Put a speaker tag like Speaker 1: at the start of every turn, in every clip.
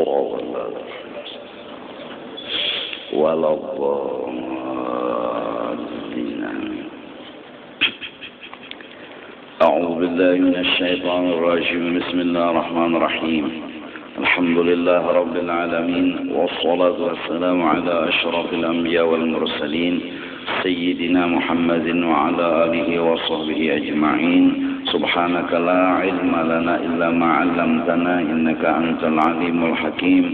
Speaker 1: صراط الله ولا الضالين. أعوذ بالله من الشيطان الرجيم. بسم الله الرحمن الرحيم. الحمد لله رب العالمين، والصلاة والسلام على أشرف الأنبياء والمرسلين سيدنا محمد وعلى آله وصحبه أجمعين. سبحانك لا علم لنا إلا ما علمتنا إنك أنت العليم الحكيم،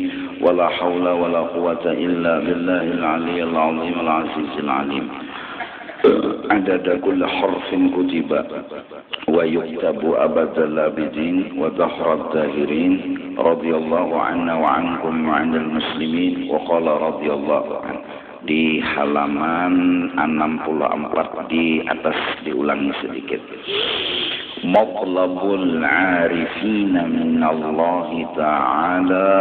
Speaker 1: ولا حول ولا قوة إلا بالله العلي العظيم العزيز العليم. عدد كل حرف كتب ويكتب أبد الآبدين ودهر الداهرين. رضي الله عنا وعنكم وعن المسلمين. وقال رضي الله عنه. Di halaman 64 di atas diulangi sedikit. Matlabul arifina min Allah Ta'ala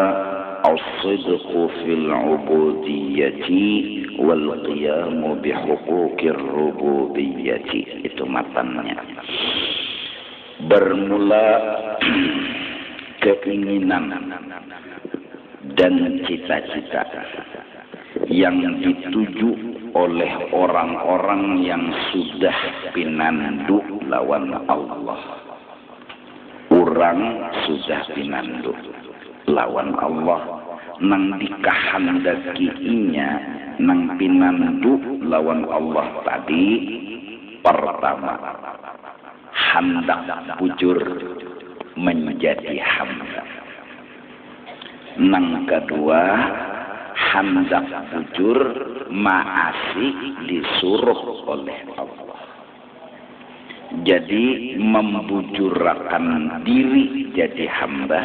Speaker 1: as-sidqu fil ubudiyyati wal qiyamu bihuquqir rububiyyati. Itu matanya. Bermula keinginan dan cita-cita yang dituju oleh orang-orang yang sudah pinandu lawan Allah. Orang sudah pinandu lawan Allah, nang dikahandaki inya nang pinandu lawan Allah tadi. Pertama, hendak bujur menjadi hamba. Nang kedua, hendak bujur maasi disuruh oleh Allah. Jadi membujurkan diri jadi hamba.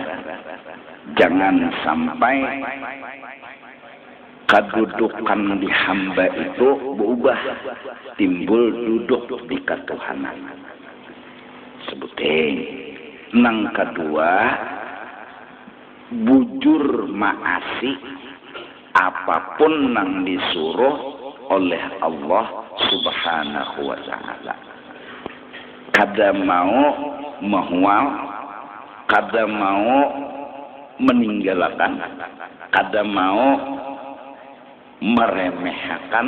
Speaker 1: Jangan sampai kedudukan di hamba itu berubah, timbul duduk di ketuhanan. Sebutin. Nang kedua, bujur maasi apapun yang disuruh oleh Allah Subhanahu wa ta'ala. Kada mau mahwal, kada mau meninggalkan, kada mau meremehkan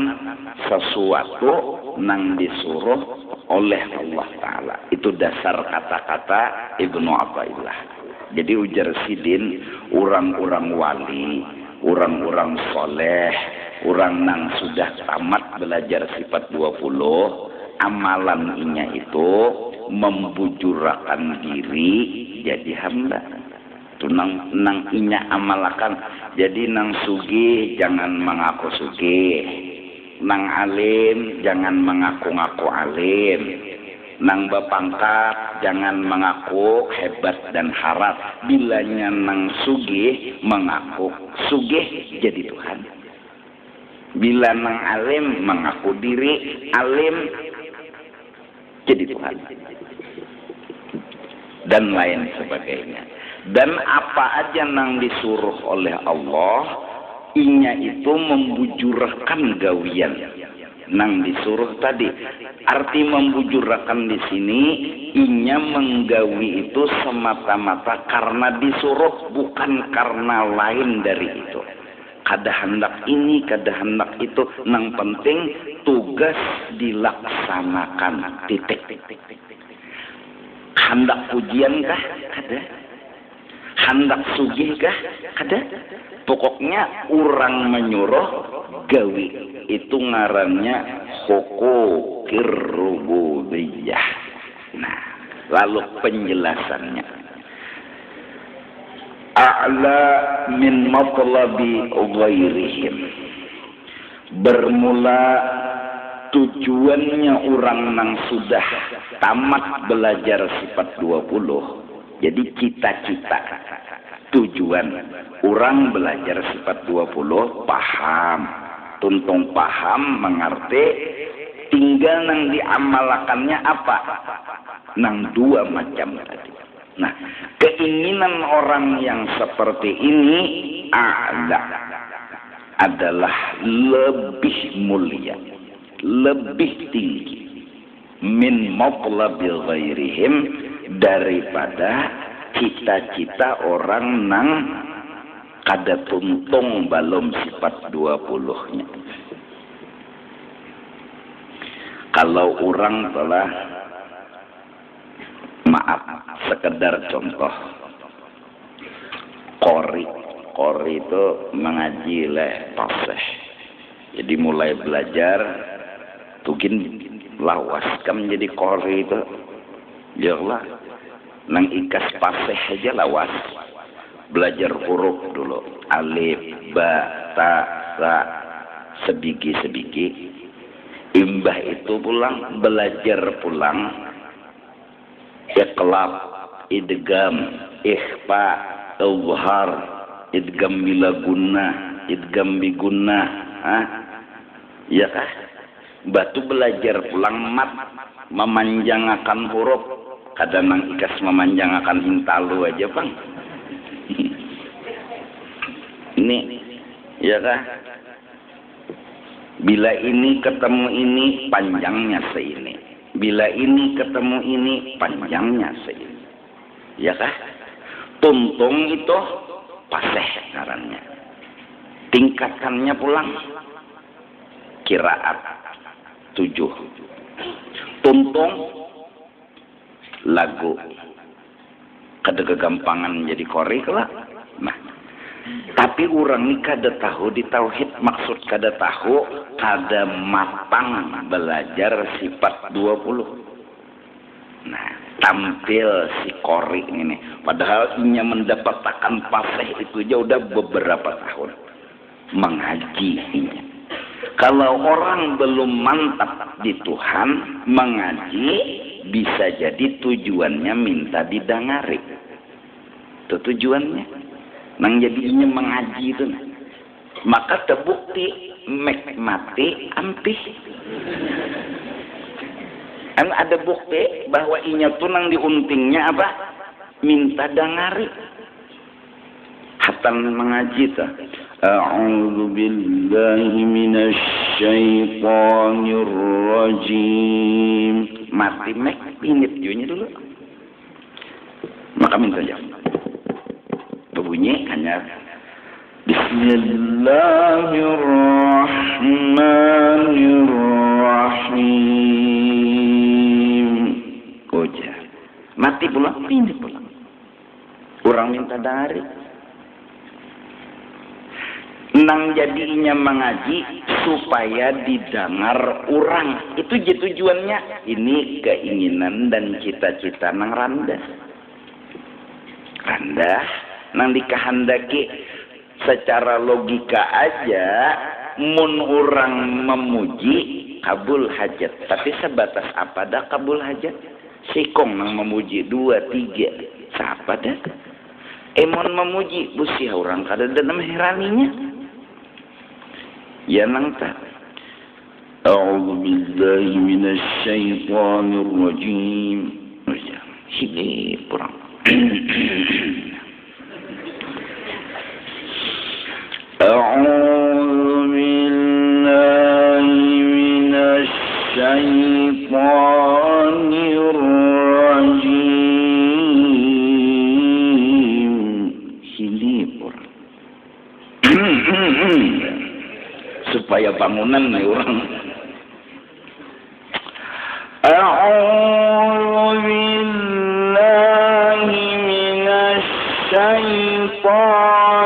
Speaker 1: sesuatu yang disuruh oleh Allah Ta'ala. Itu dasar kata-kata Ibnu Athaillah. Jadi ujar sidin, orang-orang wali, orang-orang soleh, orang yang sudah tamat belajar sifat 20, amalan inya itu membujurkan diri jadi hamba. Itu nang inya amalakan. Jadi nang sugih jangan mengaku sugih, nang alim jangan mengaku-ngaku alim, nang bapangkat jangan mengaku hebat dan harap. Bilanya nang sugih mengaku sugih jadi Tuhan. Bila nang alim mengaku diri alim jadi Tuhan. Dan lain sebagainya. Dan apa aja nang disuruh oleh Allah, inya itu membujurkan gawian. Nang disuruh tadi, arti membujurkan di sini, inya menggawi itu semata-mata karena disuruh, bukan karena lain dari itu. Kada hendak ini, kada hendak itu, nang penting tugas dilaksanakan. Titik. Hendak pujian kah? Kada. Hendak sugih kah? Kada. Pokoknya orang menyuruh gawi. Itu ngarannya huquqir rububiyyah. Nah, lalu penjelasannya. A'la min matlabi ghairihim. Bermula tujuannya orang yang sudah tamat belajar sifat 20. Jadi cita-cita, tujuan orang belajar sifat 20 paham, tuntung paham, mengerti, tinggal nang diamalkannya apa? Nang dua macam tadi. Nah, keinginan orang yang seperti ini adalah lebih mulia, lebih tinggi min matlabil ghairihim, daripada cita-cita orang nang kada tuntung balom sifat 20-nya. Kalau orang telah, maaf, sekedar contoh, qori itu mengaji tasih. Jadi mulai belajar tugin lawas kan menjadi qori itu. Ya Allah, nang ikas pasih aja lawas. Belajar huruf dulu, alif, ba, ta, sa, sebigi. Imbah itu pulang, belajar pulang iqlab, idgham, ikhfa, izhar, idgham bila gunnah, idgham bi gunnah, ya kah? Batu belajar pulang mat, memanjangkan huruf, kadang nang ikas memanjangkan hintalu aja bang. Ini, ya kah? Bila ini ketemu ini, panjangnya seini. Bila ini ketemu ini, panjangnya seini. Ya kah? Tuntung itu paseh ngarannya. Tingkatannya pulang. Qiraat 7. Tuntung lagu. Kada kegampangan jadi qori kelak. Nah, tapi orang ini kada tahu di tauhid, maksud kada tahu, kada matang belajar sifat 20. Nah, tampil si qori ini. Padahal inya mendapatkan pasih itu aja udah beberapa tahun mengaji inya. Kalau orang belum mantap di Tuhan, mengaji bisa jadi tujuannya minta didengari. Itu tujuannya. Nang jadinya mengaji itu, maka terbukti mek mati ampih. Kan ada bukti bahwa inya tuh nang diuntingnya apa? Minta dengari. Hatan mengaji tuh. A'udzu billahi minasy syaithanir rajim. Mati mek pinit junya dulu. Maka minta jawab. Berbunyi hanya Bismillahirrahmanirrahim. Koja. Mati pula, pindah pula. Orang minta dari. Nang jadinya mengaji supaya didengar orang. Itu tujuannya. Ini keinginan dan cita-cita nang randah. Nang dikehendaki secara logika aja, mun orang memuji kabul hajat. Tapi sebatas apa dah kabul hajat? Sikong nang memuji 2, 3, siapa dah? Mun memuji busi orang kada dalam heraninya. Ya nang tak. A'udzu billahi minasy syaithanir rajim. Ini kurang. أعوذ بالله من الشيطان الرجيم. Hilipur. Supaya bangunan nih orang. A'udzu billahi minasy syaitanir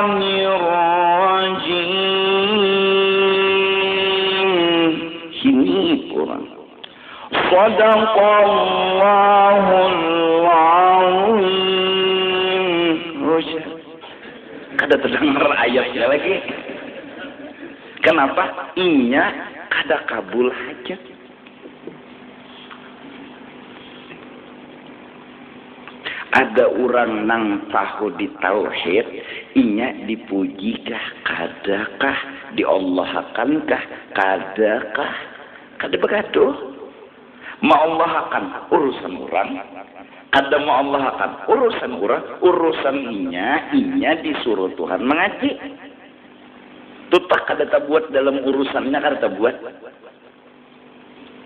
Speaker 1: Sadaqallahul azim. Kada terdengar ayatnya lagi. Kenapa? Inya kada kabul hajat. Ada orang nang tahu di tauhid, inya dipujikah, kadakah, diallahkankah, kadakah, kada begaduh. Ma Allah akan urusan orang, kada ma Allah akan urusan orang, urusan inya disuruh Tuhan mengaji. Tutak kada tabuat dalam urusannya kada tabuat.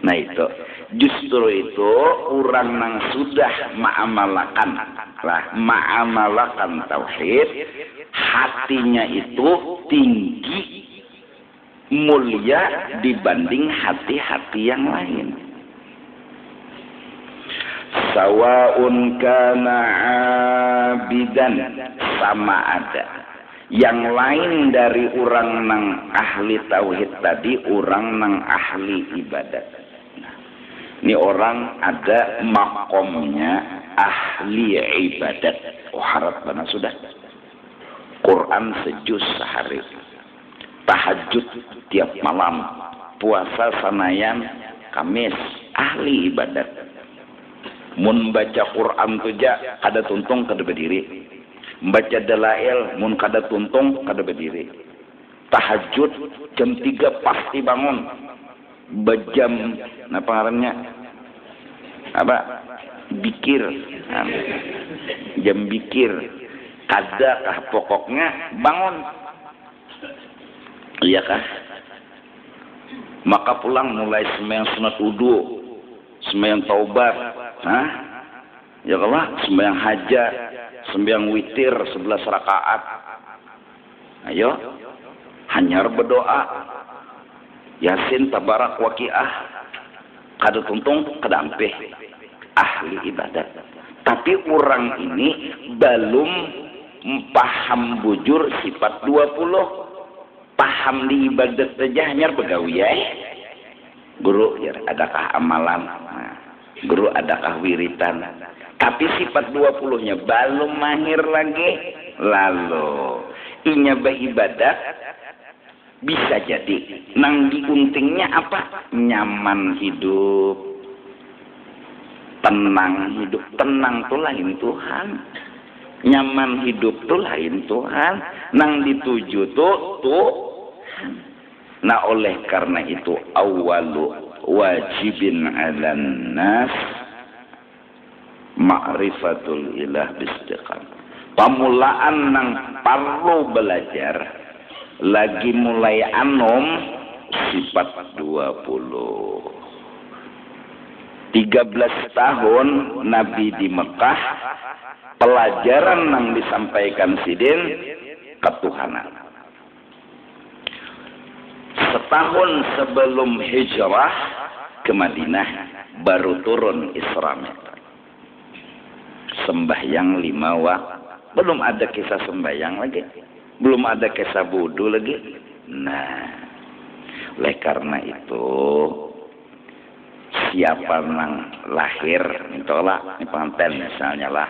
Speaker 1: Nah itu, Justru itu orang nang sudah ma'amalakan tauhid, hatinya itu tinggi mulia dibanding hati-hati yang lain. Sawaun kana abidan, sama ada. Yang lain dari orang nang ahli tauhid tadi, orang nang ahli ibadat. Ini orang ada makomnya ahli ibadat. Oh, harap mana sudah. Quran sejuz sehari. Tahajud tiap malam. Puasa sanayan Kamis. Ahli ibadat. Mun baca Quran tuja kada tuntung kada berdiri. Baca dalail mun kada tuntung kada berdiri. Tahajud jam 3 pasti bangun. Bejam apa ngarannya? Apa? Bikir. Jam bikir. Kadakah pokoknya bangun. Iya kah? Maka pulang mulai sembahyang sunat wudu, sembahyang taubat, ya Allah, sembahyang hajat, sembahyang witir 11 rakaat. Ayo, hanyar berdoa. Yasin, tabarak, waqiah. Kada tuntung, kada ampeh. Ahli ibadat. Tapi orang ini belum paham bujur sifat 20. Paham di ibadat saja hanya begawi ya. Guru, ya, adakah amalan? Guru, adakah wiritan? Tapi sifat 20-nya belum mahir lagi. Lalu, inya beribadat bisa jadi nang diuntingnya apa? Nyaman hidup, tenang hidup. Tenang tuh lain Tuhan, nyaman hidup tuh lain Tuhan. Nang dituju tuh. Nah, oleh karena itu awalu wajibin 'alan nas ma'rifatul ilah bistiqam. Pamulaan nang perlu belajar lagi mulai anom sifat 20. 13 tahun Nabi di Mekah, pelajaran yang disampaikan sidin ketuhanan. Setahun sebelum hijrah ke Madinah baru turun Isra Mi'raj. Sembahyang 5 waktu. Belum ada kisah sembahyang lagi. Belum ada kisah wudu lagi. Nah, oleh karena itu siapa yang lahir itulah ini pengantin misalnya lah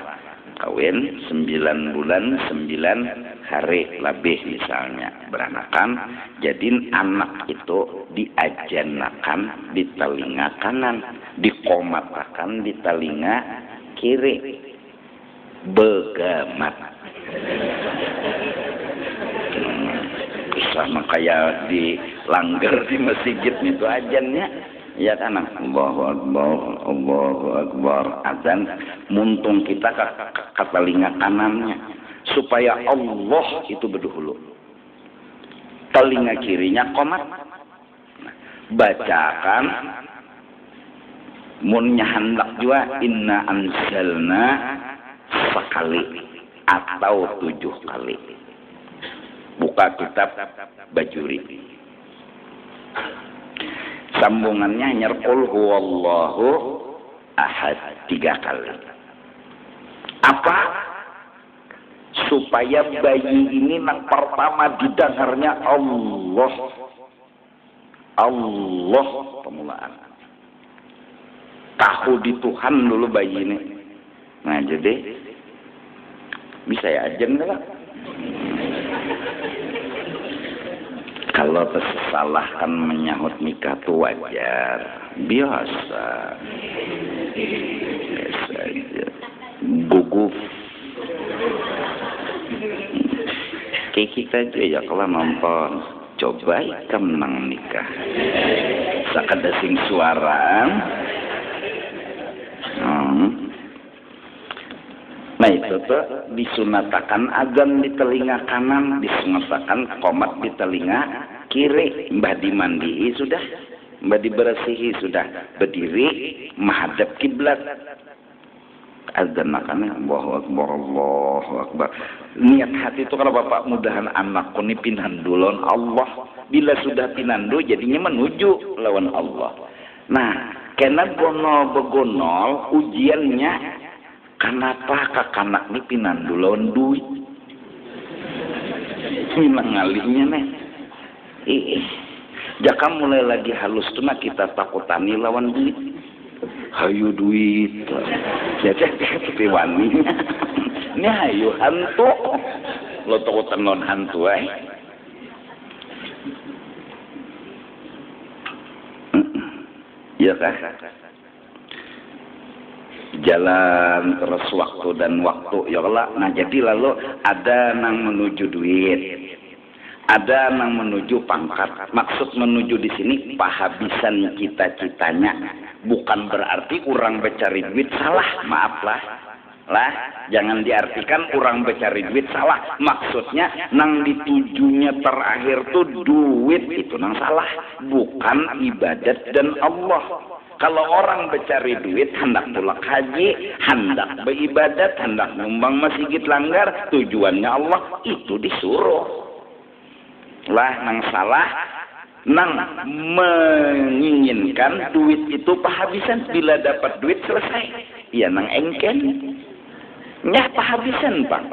Speaker 1: kawin 9 bulan 9 hari lebih misalnya beranakan, jadi anak itu diajanakan di telinga kanan, dikomatakan di telinga kiri, begamat. Sama kayak di langgar di masjid itu ajannya, ya kan? Allahu Akbar, Allahu Akbar, azan. Muntung kita ke telinga kanannya supaya Allah itu berdahulu. Telinga kirinya qomat. Bacakan munnya hendak juga inna anzalna sekali atau 7 kali. Buka kitab Bajuri. Sambungannya hanya qul huwallahu ahad 3 kali. Apa? Supaya bayi ini yang pertama didengarnya Allah. Allah pemulaan. Tahu di Tuhan dulu bayi ini. Nah jadi bisa ya ajen enggak? Kalau tersalahkan menyahut nikah itu wajar, biasa aja. Gugup. Kayak kita aja ya kalau nonton, coba ikam menang nikah. Sakada sing suaraan. Nah itu tuh disunatakan azan di telinga kanan, disunatakan qomat di telinga kiri. Mbah dimandii sudah. Mbak dibersihi sudah, berdiri menghadap kiblat. Azan makanya Allahu Akbar, Allahu Akbar. Niat hati itu kalau bapak mudahan anakku ini pinandulon Allah. Bila sudah pinandu jadinya menuju lawan Allah. Nah, kena gonol begonol ujiannya kenapa kakanak ini pinandu lawan duit? Ini ngalinya nih. Jaka mulai lagi halus tuh nak kita takutani lawan duit. Hayu duit. Jadi seperti wani. Ini hayu hantu. Lo takutan non hantu Iya kah? Jalan terus waktu dan waktu ya Allah. Nah jadi lalu ada nang menuju duit. Ada yang menuju pangkat. Maksud menuju di sini pahabisan cita-citanya. Bukan berarti orang bercari duit salah. Maaflah. Jangan diartikan orang bercari duit salah. Maksudnya nang ditujunya terakhir tuh duit itu nang salah. Bukan ibadat dan Allah. Kalau orang bercari duit, hendak pulang haji, hendak beribadat, hendak nyumbang masjid langgar, tujuannya Allah itu disuruh. Nang salah nang menginginkan duit itu pahabisan. Bila dapat duit selesai ya nang engken nyah pahabisan bang.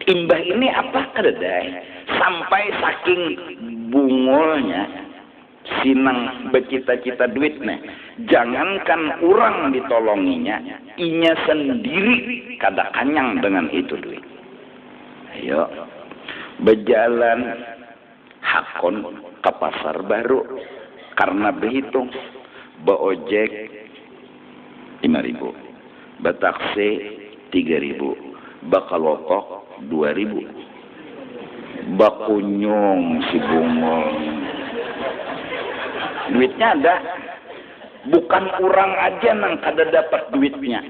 Speaker 1: Imbah ini apa kedai sampai saking bungulnya sinang bercita-cita duitnya. Jangankan orang ditolonginya, inya sendiri kada kanyang dengan itu duit. Ayo berjalan hakon ke pasar baru karena berhitung beojek 5.000, betaksi 3.000, bakalokok 2.000, bakunyung si bungol. Duitnya ada, bukan orang aja nang kada dapat duitnya.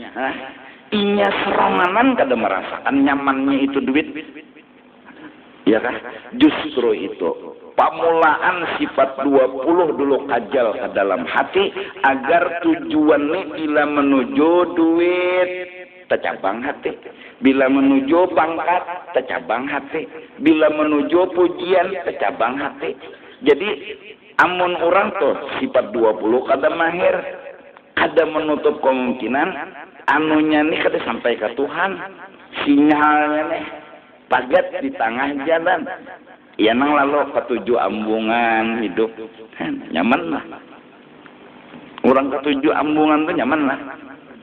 Speaker 1: Inya seranganan kada merasakan nyamannya itu duit. Ya kan? Justru itu pamulaan sifat 20 dulu kajal ke dalam hati agar tujuannya bila menuju duit tercabang hati, bila menuju pangkat tercabang hati, bila menuju pujian tercabang hati. Jadi amun orang tuh sifat 20 kada mahir, kada menutup kemungkinan anunya nih kada sampai ke Tuhan, sinyalnya nih pagat di tengah jalan. Ya nang lalu ketujuh ambungan hidup nyaman lah. Orang ketujuh ambungan tuh nyaman lah.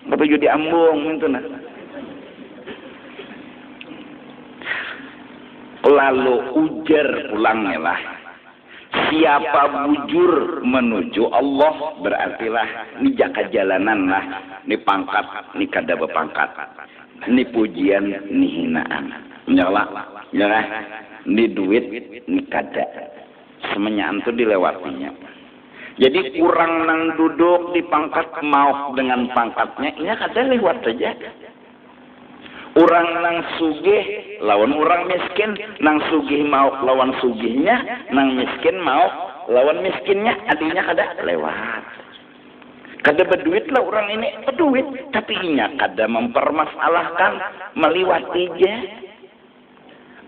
Speaker 1: Ketujuh di ambung itu nah. Lalu ujar pulangnya lah. Siapa bujur menuju Allah berartilah ini jaka jalanan lah. Ini pangkat, ini kada berpangkat. Ini pujian, ini hinaan. Nyala, nyala. Ini duit, ini kada. Semenyaan itu dilewatinya. Jadi kurang nang duduk di pangkat mau dengan pangkatnya, ini kada lewat saja. Orang nang sugih lawan orang miskin, nang sugih mau lawan sugihnya, nang miskin mau lawan miskinnya, adanya kada lewat. Kada berduit lah orang ini berduit, tapi inya kada mempermasalahkan meliwati je.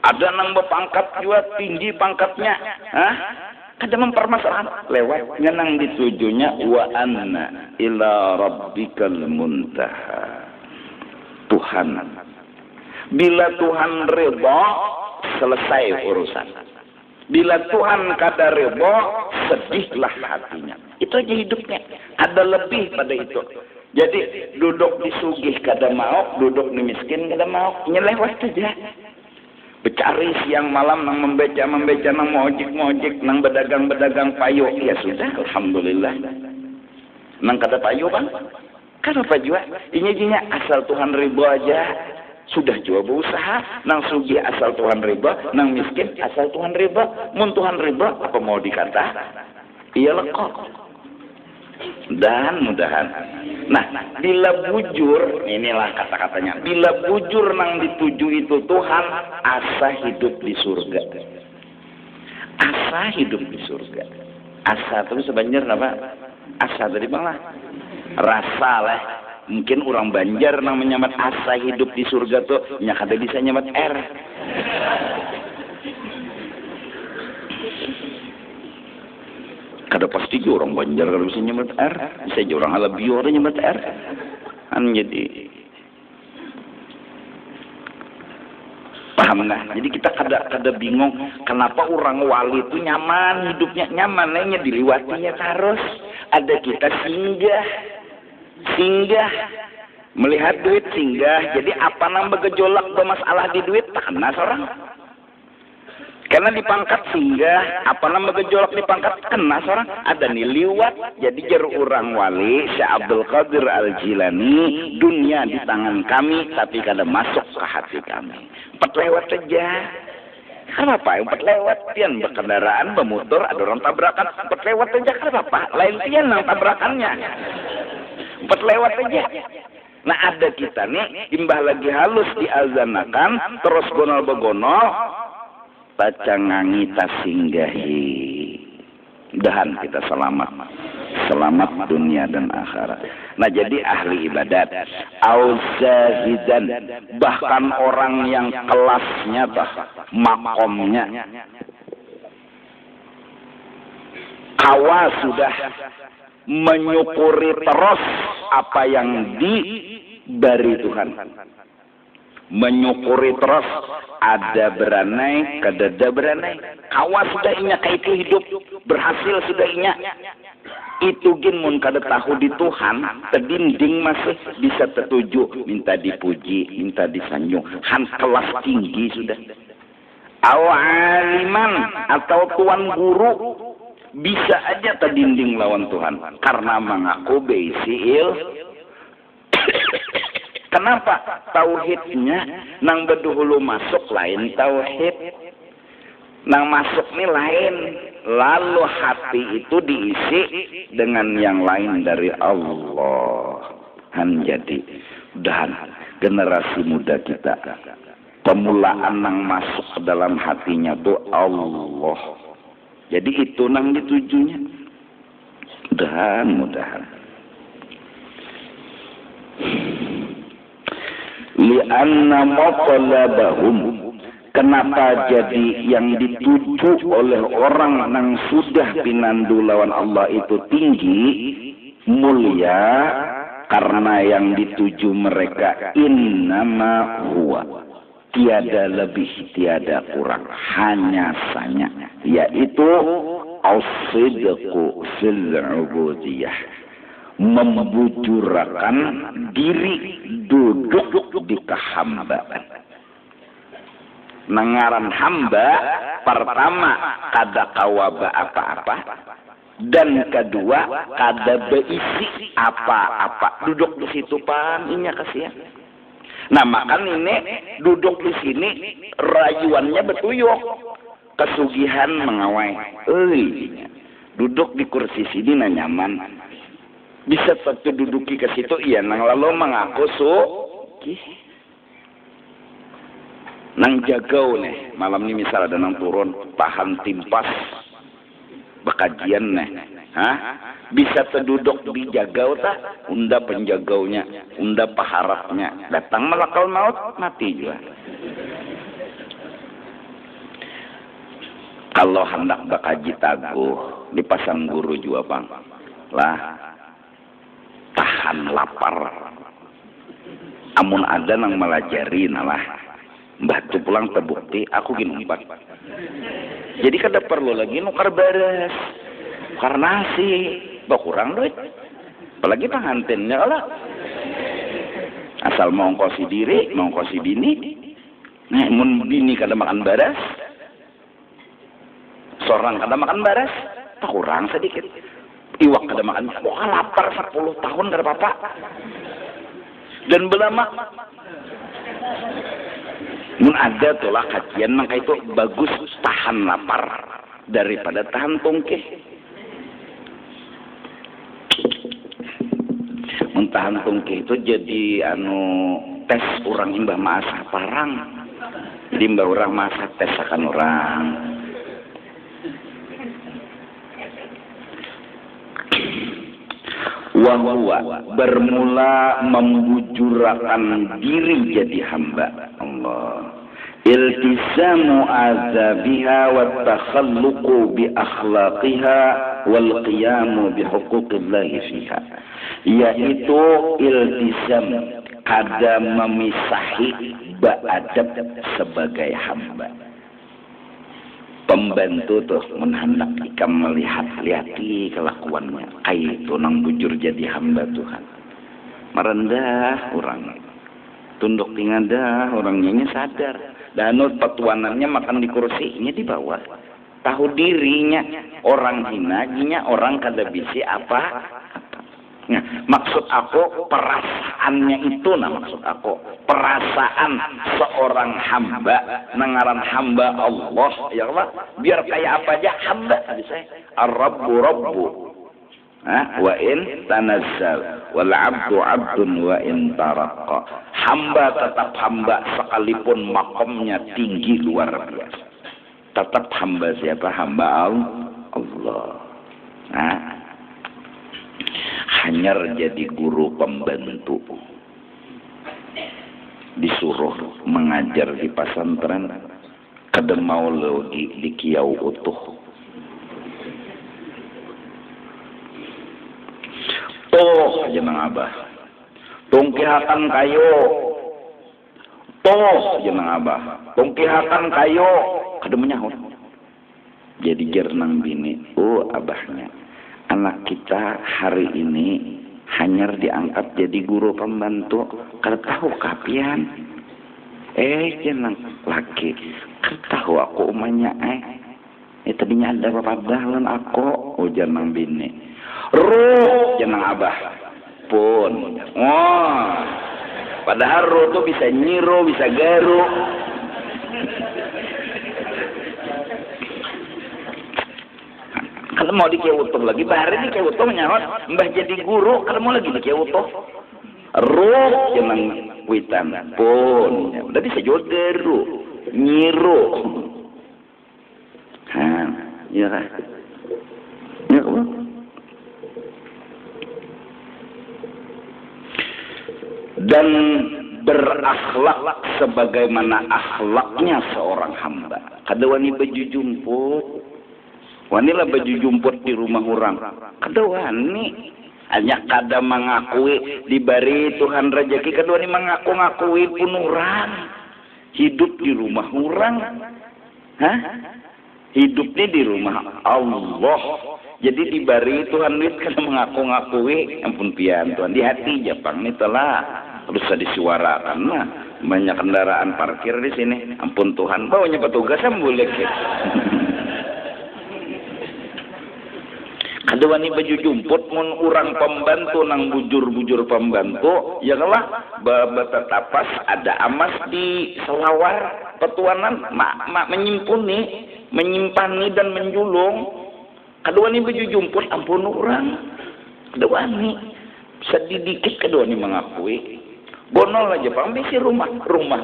Speaker 1: Ada nang berpangkat juga tinggi pangkatnya, kada mempermasalahkan lewat. Nang ditujunya wa anna ila rabbikal muntaha. Tuhan. Bila Tuhan ridha, selesai urusan. Bila Tuhan kada ridha, sedihlah hatinya. Itu aja hidupnya. Ada lebih pada itu. Jadi duduk di sugih kada mau, duduk di miskin kada mau, nyelewat saja. Bercari siang malam nang membaca nang mojik nang bedagang payu. Ya sudah, alhamdulillah. Nang kada payu bang, kada payu. Ini asal Tuhan ridha aja. Sudah juga berusaha, nang sugih asal Tuhan ridha, nang miskin asal Tuhan ridha. Mun Tuhan ridha apa mau dikata? Iya lekok. Dan mudahan. Nah, bila bujur, inilah kata-katanya. Bila bujur nang dituju itu Tuhan, asa hidup di surga. Asa hidup di surga. Asa terus Banjar apa? Asa tadi bang lah. Rasa lah. Mungkin orang Banjar nang menyamat asa hidup di surga tuh nya kada bisa nyamat R. Kada pasti juga orang Banjar kada bisa nyamat R. Bisa juga orang Alabio ada nyamat R. Jadi paham nggak? Jadi kita kada bingung kenapa orang wali itu nyaman hidupnya nyaman, nanya diliwatinya terus. Ada kita singgah melihat duit singgah. Jadi apa nambah gejolak bermasalah di duit tak kena seorang. Karena di pangkat singgah, apa nama gejolak di pangkat kena seorang. Ada nih liwat. Jadi jar orang wali Syekh Abdul Qadir Al-Jilani, dunia di tangan kami tapi kada masuk ke hati kami. Empat lewat saja. Kenapa? Empat lewat pian berkendaraan, bermotor, ada orang tabrakan. Empat lewat saja kenapa? Lain pian nang tabrakannya. Empat lewat saja. Nah ada kita nih, imbah lagi halus diazanakan, terus gonol-begonol, tacangangi tasinggahi. Mudahan kita selamat dunia dan akhirat. Nah jadi ahli ibadat auzahidan, bahkan orang yang kelasnya makomnya kawa sudah menyukuri terus apa yang diberi Tuhan, menyukuri terus, ada beranai kadada beranai, kawa sudah inya kaitu hidup berhasil sudah inya itu gin mun kada tahu di Tuhan terdinding masih bisa tertuju minta dipuji minta disanjung han kelas tinggi sudah awaliman atau tuan guru bisa aja terdinding lawan Tuhan karena mengaku beisil. Kenapa? Tauhidnya nang beduhulu masuk lain tauhid. Nang masuk nih lain. Lalu hati itu diisi dengan yang lain dari Allah. Jadi dan generasi muda kita pemulaan nang masuk ke dalam hatinya tuh Allah. Jadi itu nang ditujunya. Mudahan. Lianna maqalabahum, kenapa jadi yang dituju oleh orang yang sudah pinandu lawan Allah itu tinggi mulia karena yang dituju mereka innama huwa, tiada lebih tiada kurang, hanya saja yaitu as-sidqu fil ubudiyah, membujurkan diri duduk di kehambaan. Nengaran hamba pertama kada kawaba apa-apa dan kedua kada beisi apa-apa. Duduk di situ pan inya kasihan. Nah makan ini duduk di sini rayuannya betuyuk kesugihan mengawai. Duduk di kursi sini nah nyaman. Bisa satu duduki ke situ iya nang lalu mengaku nang jagau nih malam ini misal ada nang turun tahan timpas bekajian nih bisa terduduk di jagau tak unda penjagaunya unda paharapnya datang malakal maut mati juga. Kalau hendak bakaji taguh dipasang guru juga bang lah tahan lapar. Amun ada nang melajari nalah batu pulang terbukti aku gini umpat. Jadi kada perlu lagi nukar beres karena sih berkurang duit. Apalagi pengantinnya lah. Asal mau ngkosi diri, mau ngkosi bini. Nah, mun bini kada makan beres. Seorang kada makan beres, kurang sedikit. Iwak kada makan, wah lapar 10 tahun kada apa-apa. Dan belama mun ada tuh lah kajian maka itu bagus tahan lapar daripada tahan tungkih. Mun tahan tungkih itu jadi tes orang imbah masak parang. Jadi imbah orang masak tes akan orang. wa huwa bermula membujurkan diri jadi hamba Allah. Iltisamu azabiha wa takhalluqu bi akhlaqiha wal qiyamu bi huquqillahi fiha, yaitu iltisam kada memisahi ba'adab sebagai hamba. Pembantu tuh menhendak ikam melihat-lihati kelakuannya, itu nang bujur jadi hamba Tuhan. Merendah orang, tunduk tingadah orangnya sadar. Danut petuanannya makan di kursinya di bawah. Tahu dirinya orang hina, ginya orang kada bisi apa. Nah, maksud aku perasaannya itu, maksud aku perasaan seorang hamba, nangaran hamba Allah, ya Allah, biar kayak apa aja hamba tadi saya. Ar-Rabbu Rabbu. Wa in tanazzal wal 'abdu 'abdun wa in taraqqa. Hamba tetap hamba sekalipun makomnya tinggi luar biasa. Tetap hamba siapa? Hamba Allah. Hanyar jadi guru pembantu. Disuruh mengajar di pesantren, kada mau lagi di kiau utuh. Toh jeneng abah, tongkihatan kayo. Toh jeneng abah, tongkihatan kayo. Kada menyahut. Jadi jernang bini, abahnya. Anak kita hari ini hanyar diangkat jadi guru pembantu. Kada tahu kapian. Jeneng laki. Kada tahu aku umanya tadinya ada bapak dalan aku. Jeneng bini. Ruh jeneng abah pun. Padahal ruh tuh bisa nyiru, bisa garu. Kalau mau dikewutuh lagi, bahari dikewutuh menyahut, mbah jadi guru, kalau mau lagi dikewutuh. Ruh jeneng witan pun. Udah bisa juga garu, nyiru. Ya kan? Ya kan? Dan berakhlak sebagaimana akhlaknya seorang hamba. Kada wani baju jumput, wanilah baju jumput di rumah orang. Kada wani, hanya kada mengakui diberi Tuhan rezeki. Kada wani mengaku-ngakui pun orang. Hidup di rumah orang, hidupnya di rumah Allah. Jadi diberi Tuhan duit kada mengaku-ngakui, ampun pian Tuhan di hati Jepang ini telah. Terus disuarakan, banyak kendaraan parkir di sini. Ampun Tuhan, bawanya petugas boleh gitu. Kada wani baju jumput mun urang pembantu nang bujur-bujur pembantu, ya kalah betetapas ada amas di selawar petuanan menyimpani dan menjulung. Kada wani baju jumput ampun urang. Kada wani sedih dikit kada wani mengakui. Bonol aja Pak, bisi rumah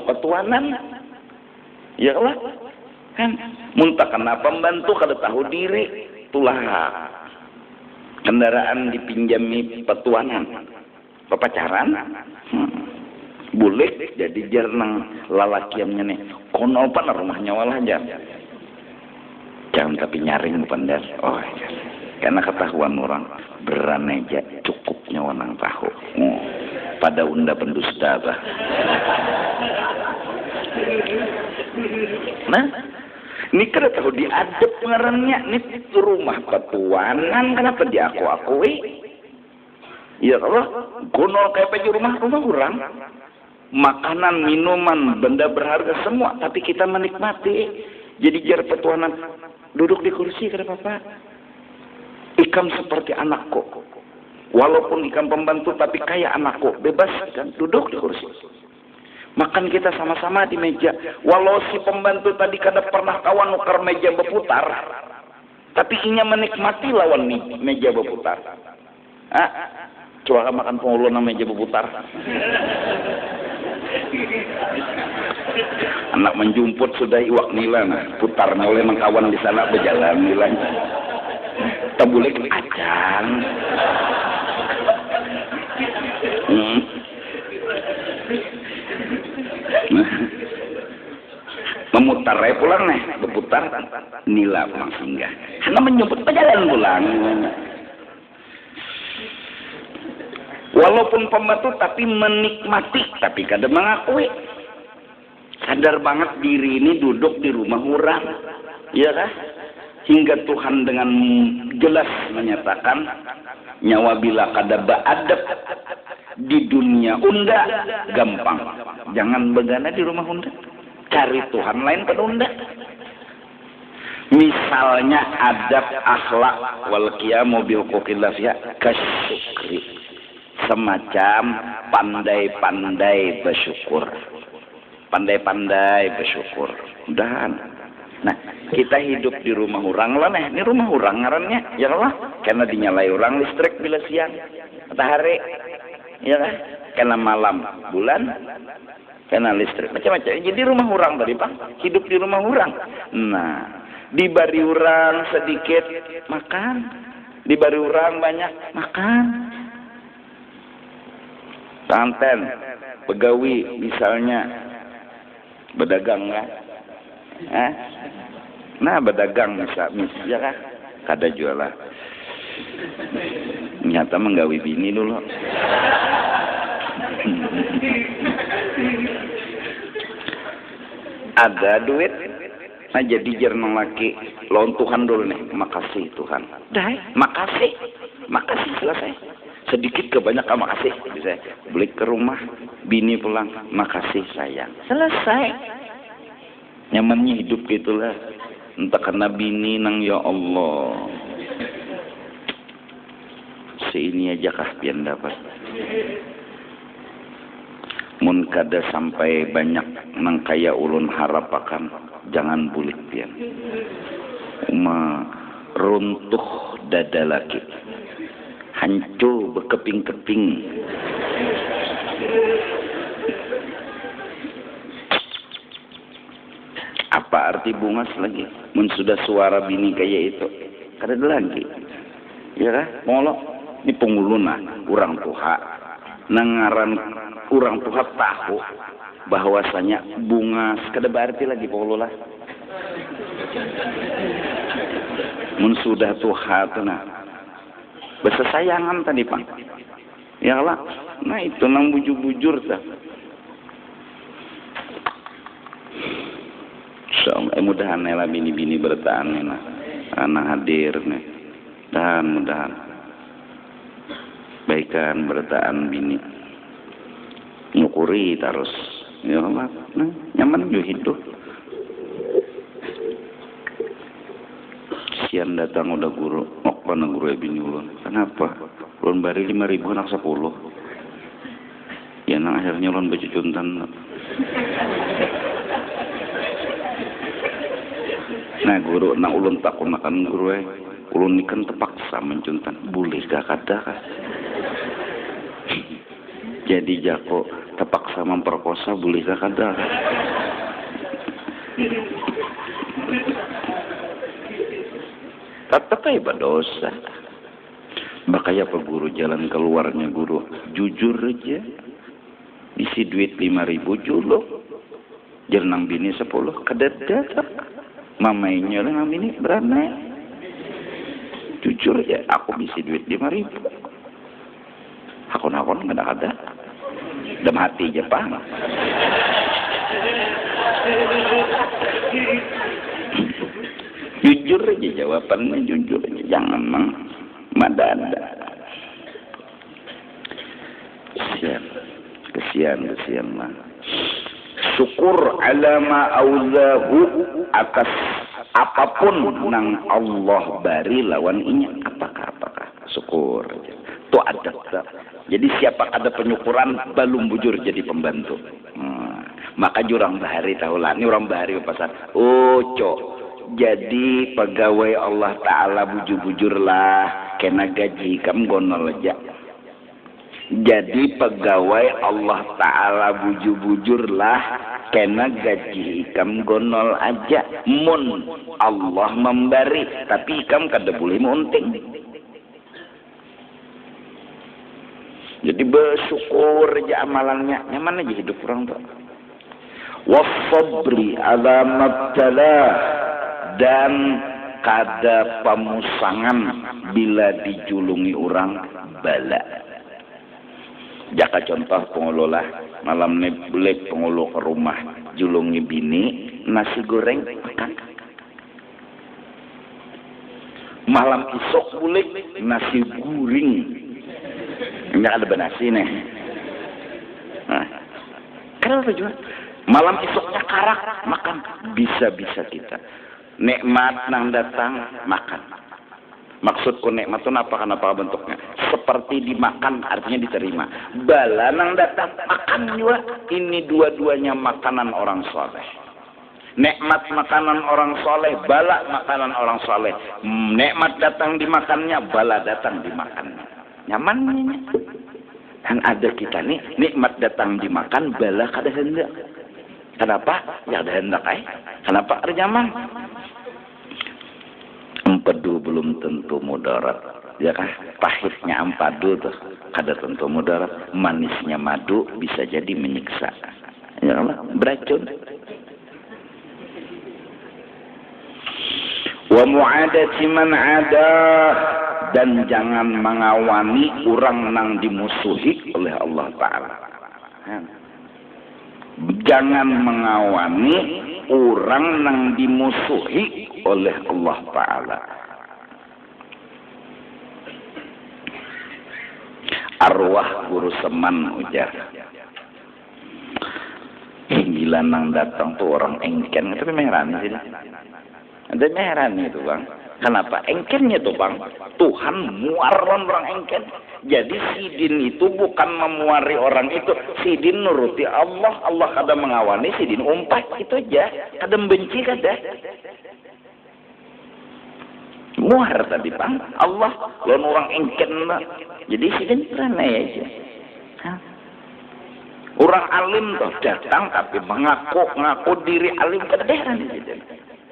Speaker 1: petuanan. Ya lah. Kan muntah kena pembantu kada tahu diri, tulah kendaraan dipinjami petuanan. Pepacaran. Boleh jadi jernang lalakiannya nih. Kono apa rumahnya walah aja. Jangan tapi nyaring pandar. Karena ketahuan orang beraneja cukupnya orang tahu. Pada unda pendusta bah. Nah, ini kada tahu diadep ngarannya nih rumah petuanan kenapa diaku-akui? Ya Allah, gunol kayak baju rumah orang. Makanan, minuman, benda berharga semua, tapi kita menikmati. Jadi jar petuanan duduk di kursi kada apa-apa. Ikam seperti anakku. Walaupun ikan pembantu tapi kayak anakku, bebas kan duduk di kursi. Makan kita sama-sama di meja. Walau si pembantu tadi kada pernah kawan nukar meja berputar, tapi inya menikmati lawan meja berputar. Coba makan pengulun meja berputar. Anak menjumput sudah iwak nila, putar oleh mengkawan di sana berjalan nilanya. Tabulek ajang. Memutar pulang nih, berputar nila pulang singgah. Hanya menyebut perjalanan pulang. Walaupun pembantu tapi menikmati, tapi kadang mengakui. Sadar banget diri ini duduk di rumah orang, ya kan? Hingga Tuhan dengan jelas menyatakan nyawa bila kada beadab di dunia unda gampang. Jangan begana di rumah unda. Cari Tuhan lain pada unda. Misalnya adab akhlak wal qiyamu bil huquqillah kasyukri. Semacam pandai-pandai bersyukur. Pandai-pandai bersyukur. Udahan. Nah, kita hidup di rumah orang lah nih. Ini rumah orang ngarannya, ya Allah. Karena dinyalai orang listrik bila siang, matahari, ya kan? Karena malam bulan, karena listrik macam-macam. Jadi rumah orang tadi Pak, hidup di rumah orang. Nah, dibari orang sedikit makan, dibari orang banyak makan. Tanten, pegawai misalnya berdagang kan? Nah berdagang misalnya ya kan? Kada jualan. Nyata menggawi bini dulu. Ada duit, nah jadi jernang laki lawan Tuhan dulu nih. Makasih Tuhan. Dah, makasih selesai. Sedikit kebanyakan makasih bisa beli ke rumah, bini pulang, makasih sayang, selesai. Nyamannya hidup gitulah. Entah karena bini nang ya Allah. Ini aja kah pian dapat. Mun kada sampai banyak nang kaya ulun harapakan, jangan bulik pian. Runtuh dada laki. Hancur berkeping-keping. Apa arti bungas lagi? Mun sudah suara bini kayak itu, kada ada lagi. Ya kan? Molok. Ini penguluna, orang tua. Nangaran orang tua tahu bahwasanya bungas kada berarti lagi pengulula. Mun sudah tua tu nah. Bersesayangan tadi Pak. Ya Allah. Nah itu nang bujur-bujur dah. Mudahan lah bini-bini bertahan nah. Anak hadir nih. Dan mudahan baikan bertahan bini. Nyukuri terus. Ya Allah. Nah, nyaman juga hidup. Sian datang udah guru. Mana guru bini ulun. Kenapa? Ulun bari 5.000 anak 10. Ya nang akhirnya ulun becuntan. Nah guru nang ulun tak makan guru ulun ikan terpaksa mencuntan. Boleh gak kada kah? Jadi jako terpaksa memperkosa boleh gak kada? Tetap aja dosa. Makanya apa guru jalan keluarnya guru jujur aja. Isi duit 5.000 juluk. Jernang bini 10 kadada. Mamainya lah nang bini berani. Jujur aja aku isi duit 5.000. Hakon-hakon kada. Dalam hati aja Pak. Jujur aja jawabannya, jujur aja, jangan madada. Kesian mah. Syukur alama auzahu atas apapun nang Allah bari lawan inya apakah syukur aja. Itu ada. Jadi siapa ada penyukuran belum bujur jadi pembantu. Maka jurang bahari tahulah. Ini orang bahari pasal. Jadi pegawai Allah Ta'ala bujur-bujurlah kena gaji kamu gonol aja. Jadi pegawai Allah Ta'ala bujur-bujurlah kena gaji kamu gonol aja. Mun Allah memberi tapi kamu kada boleh munting. Jadi bersyukur aja amalannya, nyaman aja hidup orang tuh. Wasabri ala mabtala, dan kada pamusangan bila dijulungi orang bala. Jaka contoh pengelola malam ni boleh pengelola ke rumah julungi bini nasi goreng makan. Malam isok boleh nasi guring. Ini ada nasi nih. Nah, kenapa juga? Malam isoknya karak makan, bisa-bisa kita. Nikmat nang datang makan. Maksudku nikmat itu apa bentuknya? Seperti dimakan artinya diterima. Bala nang datang makan juga. Ini dua-duanya makanan orang soleh. Nikmat makanan orang soleh, bala makanan orang soleh. Nikmat datang dimakannya, bala datang dimakannya. Nyaman ini. Dan ada kita nih, nikmat datang dimakan, bala kada hendak. Kenapa? Ya ada hendak Kenapa? Ada nyaman. Empedu belum tentu mudarat. Ya kan? Pahitnya empadu tuh kada tentu mudarat. Manisnya madu bisa jadi menyiksa. Ya Allah, beracun. Wa mu'adati man ada, dan jangan mengawani orang nang dimusuhi oleh Allah Ta'ala. Jangan mengawani orang nang dimusuhi oleh Allah Ta'ala. Arwah guru seman ujar. Bila nang datang tuh orang engken, tapi meherani sih. Ada meherani itu bang. Kenapa? Engkennya tuh bang. Tuhan muarlan orang engken. Jadi sidin itu bukan memuari orang itu. Sidin nuruti Allah. Allah kada mengawani, sidin umpat. Itu aja. Kada membenci kada. Muar tadi bang. Allah. Lawan orang engken. Jadi sidin peranai aja. Orang alim tuh datang tapi mengaku diri alim. Kada heran sidin.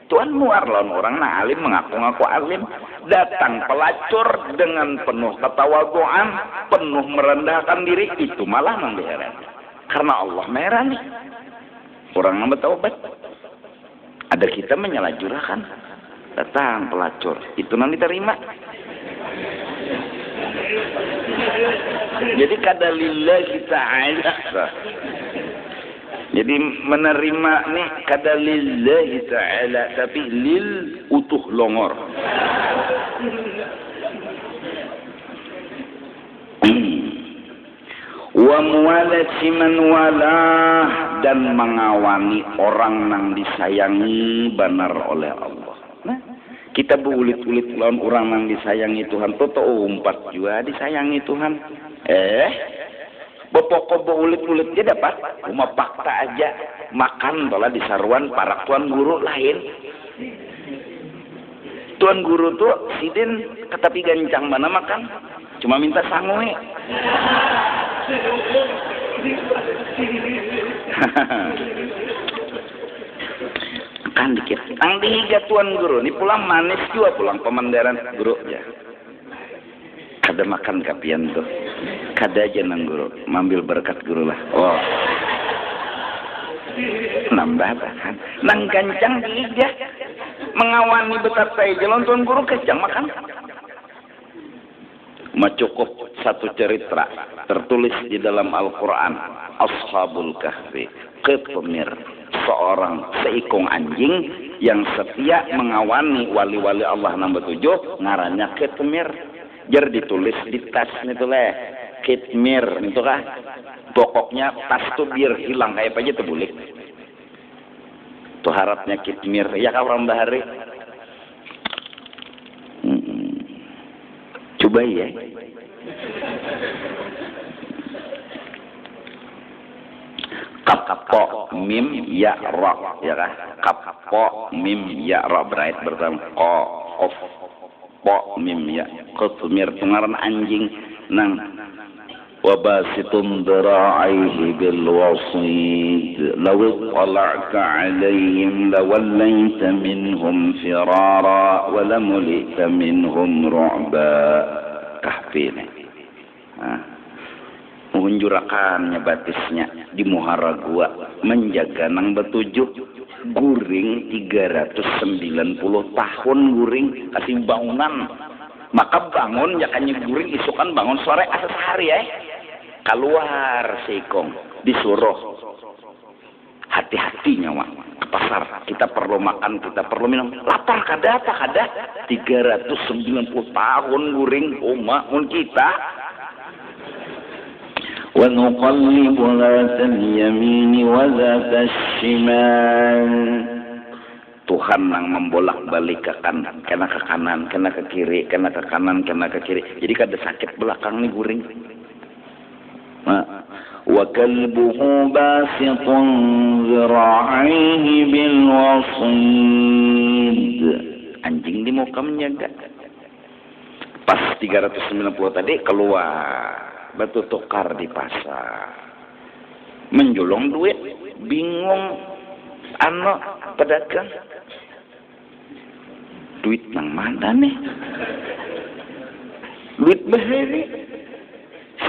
Speaker 1: Tuhan muar lawan orang nah alim mengaku-ngaku alim, datang pelacur dengan penuh ketawaduan, penuh merendahkan diri, itu malah memberan. Karena Allah merah nih. Orang yang bertaubat. Ada kita menyalahjurahkan. Datang pelacur, itu nanti terima. Jadi kada lillahi ta'ala. Jadi menerima nih kada lillahi ta'ala, tapi lil utuh longor. Wa muwalati man walah, dan mengawani orang nang disayangi benar oleh Allah. Nah, kita berulit-ulit lawan orang nang disayangi Tuhan, toto umpat juga disayangi Tuhan. Bopoko ulit-ulit dia dapat cuma fakta aja makan tolah di saruan para tuan guru lain. Tuan guru tuh sidin ketapi gancang mana makan cuma minta sangwe. Makan dikit. Ang dihiga tuan guru ini pulang manis juga pulang pemandaran guru ya. Kada makan kapian tuh. Kada aja nang guru, mambil berkat guru lah. Oh, nambah bahan, nang gancang diija, mengawani betapa jalan tuan guru kencang makan. Cukup satu cerita tertulis di dalam Al-Quran, Ashabul Kahfi, Qitmir, seorang seikung anjing yang setia mengawani wali-wali Allah nomor 7, ngarannya Qitmir. Jar ditulis di tas itu leh. Kitmir itu kah? Pokoknya tas tuh biar hilang kayak apa aja tuh bulik. Tuh harapnya kitmir. Ya kau orang bahari. Coba ya. Kappo mim ya ra ya kah? Kappo mim ya ra berait bertemu of po mim ya. Kitmir pengaran anjing nang وباسط ذراعيه بالوصيد لو اطلعت عليهم لوليت منهم فرارا ولملئت منهم رعبا. Kahfi. nuhun jurakannya batisnya di muhara gua menjaga nang betujuh guring 390 tahun guring kasih bangunan maka bangun jakanya guring isukan bangun sore asa sehari ya keluar sikong disuruh hati-hati nyawa ke pasar kita perlu makan kita perlu minum lapar kada apa kada 390 tahun guring umaun kita wa nuqallibu dhatal yamini wa dhatal shimal Tuhan yang membolak-balik ke kanan kena ke kanan kena ke kiri kena ke kanan kena ke kiri jadi kada sakit belakang nih guring wa kalbuhu basitun zira'ihi bil wasid anjing di muka menjaga pas 390 tadi keluar batu tukar di pasar menjulung duit bingung anak pedagang duit nang mana nih duit bahari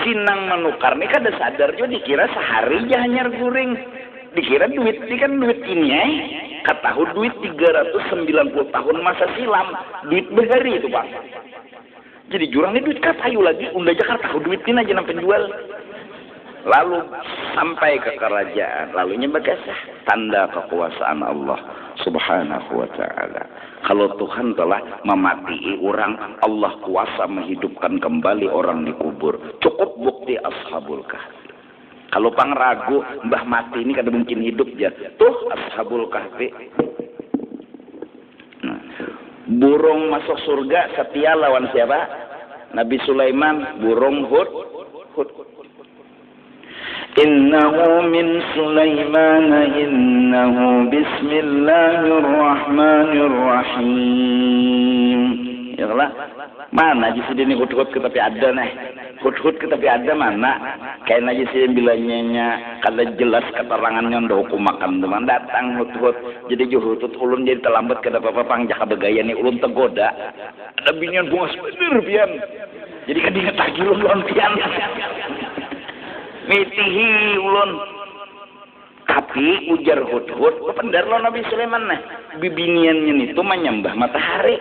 Speaker 1: sinang menukar nih kada sadar juga dikira sehari aja hanyar guring dikira duit ini kan duit ini katahu duit 390 tahun masa silam duit bahari itu bang jadi jurang ini duit katayu lagi unda Jakarta duitin aja nang penjual lalu sampai ke kerajaan lalunya bagasah tanda kekuasaan Allah subhanahu wa ta'ala kalau Tuhan telah memati orang Allah kuasa menghidupkan kembali orang di kubur cukup bukti ashabul kahfi kalau pangragu mbah mati ini kada mungkin hidup ya tuh ashabul kahfi burung masuk surga setia lawan siapa? Nabi Sulaiman burung Hud innahu min Sulaiman innahu bismillahirrahmanirrahim ya Allah mana aja sih ini hud-hud ke tapi ada nih hud-hud ke tapi ada mana kayak aja sih bilangnya kada jelas keterangannya udah hukum makan teman datang hud-hud jadi juhutut ulun jadi terlambat kada apa-apa pangjak begaya nih ulun tegoda ada binian bunga sebener pian jadi kan dia tagih ulun pian mitihi ulun tapi ujar hud-hud pendar lo Nabi Sulaiman nah bibiniannya itu menyembah matahari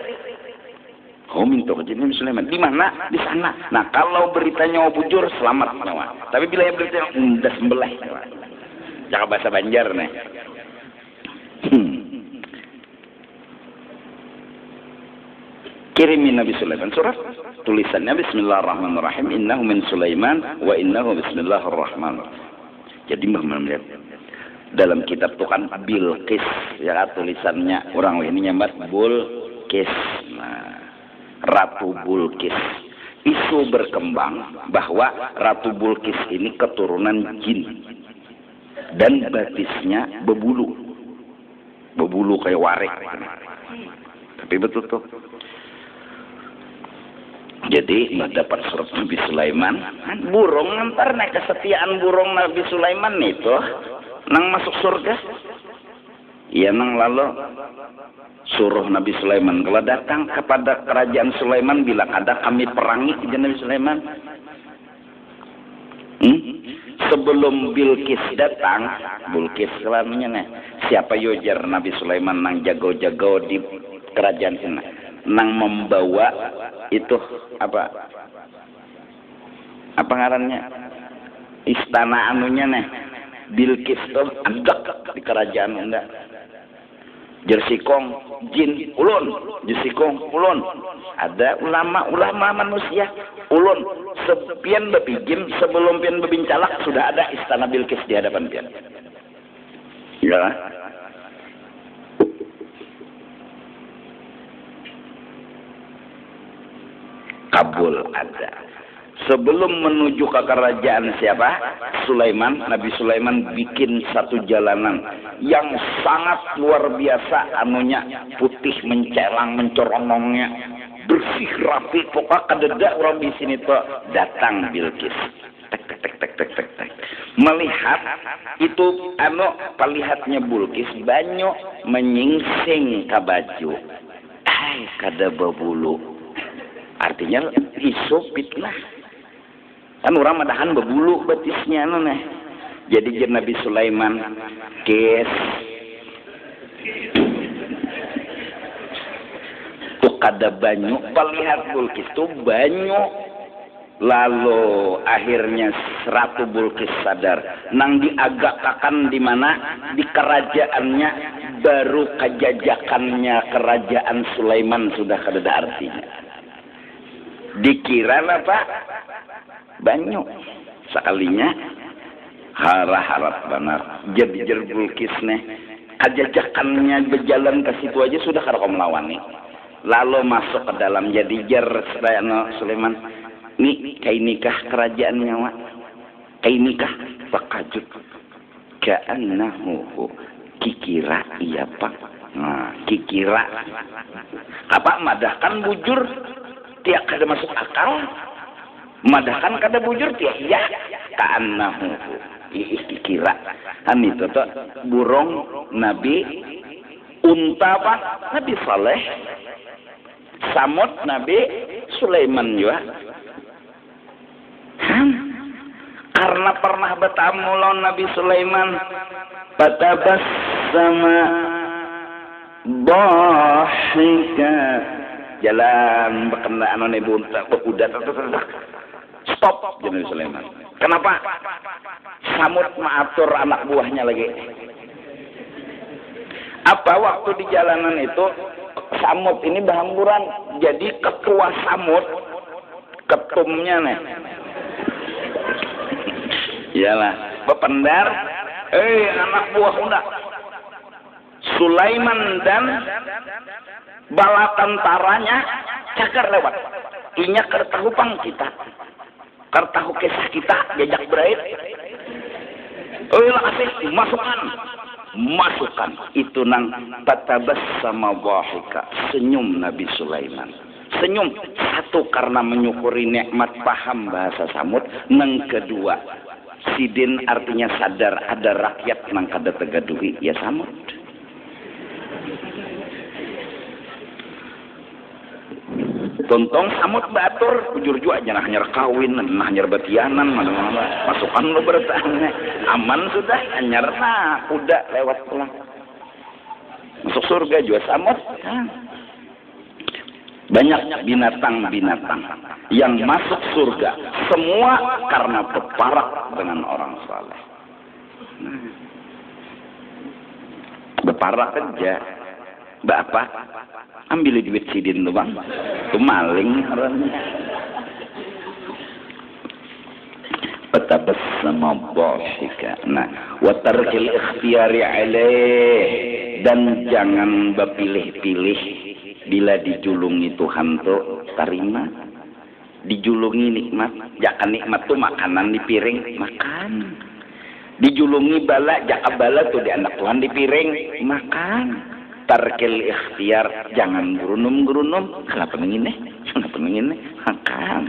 Speaker 1: minta kejadian Nabi Sulaiman di mana di sana nah kalau beritanya bujur selamat nyawa tapi bila yang beritanya udah sembelih jangan bahasa Banjar nih kirimin Nabi Sulaiman surat tulisannya Bismillahirrahmanirrahim innahu min Sulaiman wa innahu bismillahirrahmanirrahim jadi mbah melihat dalam kitab itu kan Bilqis ya tulisannya orang ini nyambat Bulqis nah Ratu Bulqis isu berkembang bahwa Ratu Bulqis ini keturunan jin dan batisnya berbulu kayak warik tapi betul tuh jadi dapat surat Nabi Sulaiman burung ntar naik kesetiaan burung Nabi Sulaiman itu nang masuk surga iya nang lalu suruh Nabi Sulaiman kalau datang kepada kerajaan Sulaiman bilang ada kami perangi ke Nabi Sulaiman sebelum Bilqis datang Bilqis selamanya nih siapa yojar Nabi Sulaiman nang jago-jago di kerajaan sana nang membawa itu apa ngarannya istana anunya nih Bilqis tuh agak di kerajaan enggak jersikong jin ulun jersikong ulun ada ulama manusia ulun sepian bepijin sebelum pian bebincalak sudah ada istana Bilqis di hadapan pian ya kabul ada sebelum menuju ke kerajaan siapa? Sulaiman. Nabi Sulaiman bikin satu jalanan yang sangat luar biasa anunya putih mencelang mencorongnya bersih rapi pokoknya kadeda orang di sini tuh datang Bilqis tek melihat itu pelihatnya Bilqis banyak menyingsing ke baju kada berbulu artinya isu fitnah Kan orang madahan bebulu betisnya neh. Jadi jeung Nabi Sulaiman kes tuh kada banyu palihat Bulkis tuh banyu. Lalu akhirnya Ratu Bulkis sadar nang diagakakan di mana di kerajaannya, baru kejajakannya kerajaan Sulaiman sudah kada ada artinya. Dikira apa? Banyu. Sekalinya harap benar. Jadi Bulkis nih kejajakannya berjalan ke situ aja sudah kada melawan nih. Lalu masuk ke dalam jadi Sulaiman. Ini kayak nikah kerajaannya wa. Kayak nikah pakajut. Ka'annahu kikira iya pak. Nah, kikira. Apa madahkan bujur tiak kada masuk akal. Madahkan kada bujur tiak ya. Ka'annahu kikira. Itu tuh burung Nabi, unta apa? Nabi Saleh. Samud Nabi Sulaiman juga. Karena pernah bertamu lawan Nabi Sulaiman, patabas sama bahika jalan berkendaan ane bunta udah stop Nabi Sulaiman. Kenapa? Samud mengatur anak buahnya lagi. Apa waktu di jalanan itu Samud ini berhamburan, jadi ketua Samud, ketumnya nih. Iyalah, bependar, anak buah muda. Sulaiman dan bala tentaranya cagar lewat. Inya kertahu pang kita. Kertahu kisah kita, jajak berait. Kasih, masukkan. Itu nang patabas sama wahika. Senyum Nabi Sulaiman. Senyum, satu karena menyukuri nikmat paham bahasa Samud. Nang kedua, sidin artinya sadar ada rakyat nang kada tegaduhi ya Samud. Tontong Samud batur bujur jua aja nah hanyar kawin nah hanyar batianan mana masukan lo bertahan aman sudah hanyar nah udah lewat pulang masuk surga jua Samud. Banyak binatang-binatang yang masuk surga semua karena berparak dengan orang saleh. Berparak aja. Bapak ambil duit sidin tuh bang, itu maling orangnya. Patabas sama bosika. Nah, watarkil ikhtiyari alaih, dan jangan berpilih-pilih. Bila dijulungi Tuhan tuh terima, dijulungi nikmat, jangan nikmat tuh makanan di piring makan, dijulungi bala jaka bala tuh di anak Tuhan di piring makan. Tarkil ikhtiar, jangan gerunum kenapa begini makan.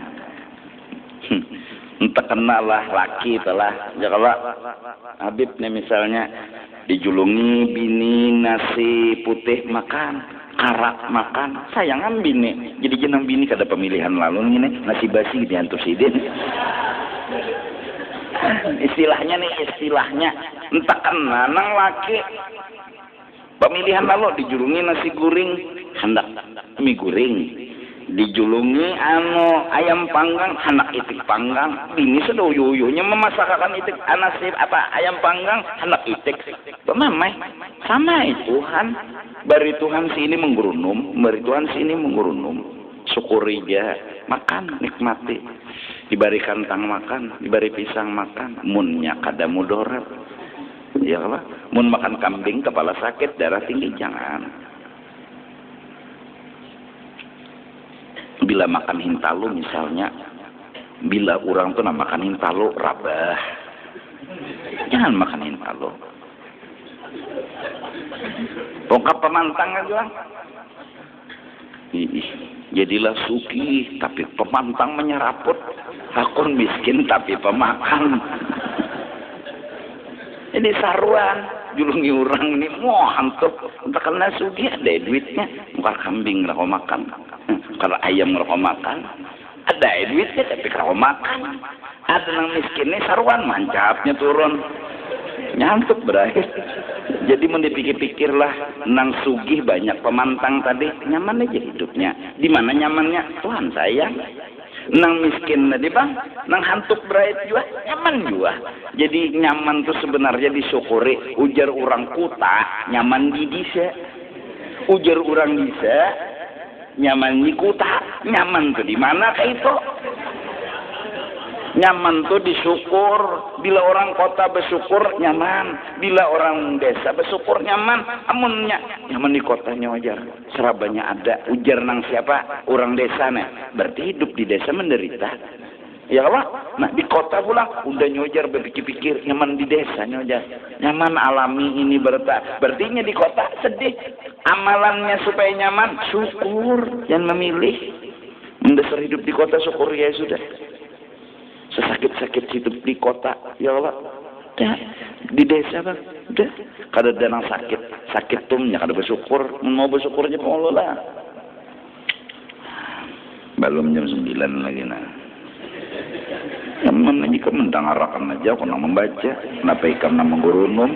Speaker 1: Entah kenalah laki telah kalau Habib nih misalnya dijulungi bini nasi putih makan, karak makan, sayangan bini jadi jenang bini kada pemilihan lalu ini nasi basi diantur sidin. Istilahnya entah kena nang laki pemilihan lalu dijulungi nasi guring hendak mie guring, dijulungi ayam panggang hendak itik panggang, bini sudah uyunya memasakkan itik nasi ayam panggang hendak itik pemamai sama Tuhan. Bari Tuhan sini menggerunum, syukuri aja, makan, nikmati. Diberi kentang makan, diberi pisang makan, munnya kada mudarat. Ya apa? Mun makan kambing kepala sakit, darah tinggi jangan. Bila makan hintalu misalnya, bila orang tuh makan hintalu rabah. Jangan makan hintalu. Pokok pemantang aja. Jadilah suki tapi pemantang menyeraput. Hakun miskin tapi pemakan. Ini saruan julungi orang ini mau hantuk entah kena sugi ada duitnya bukan kambing rako makan kalau ayam rako makan ada duitnya tapi rako makan Ada nang miskin nih sarwan mancapnya turun. Nyantuk berakhir. Jadi mau dipikir-pikirlah, nang sugih banyak pemantang tadi, nyaman aja hidupnya. Di mana nyamannya? Tuhan sayang. Nang miskin tadi bang, nang hantuk berakhir juga nyaman juga. Jadi nyaman tuh sebenarnya disyukuri. Ujar orang kuta, nyaman di desa. Ujar orang desa, nyaman di kuta. Nyaman tuh di mana kayak itu? Nyaman tuh disyukur. Bila orang kota bersyukur nyaman, bila orang desa bersyukur nyaman. Amunnya nyaman di kotanya wajar. Serabanya ada. Ujar nang siapa? Orang desa nih. Berarti hidup di desa menderita. Ya Allah. Nah di kota pula udah nyojar berpikir-pikir nyaman di desa nyojar. Nyaman alami ini berarti di kota sedih. Amalannya supaya nyaman syukur. Jangan memilih. Mendasar hidup di kota syukur ya sudah. Sesakit-sakit hidup di kota, ya Allah. Ya, di desa bang, udah. Kada ada yang sakit tumnya, kada bersyukur, mau bersyukurnya Allah lah. Belum jam 9 lagi nah. Yang jika mendangarakan aja, kena membaca, kenapa ikam nama gurunum.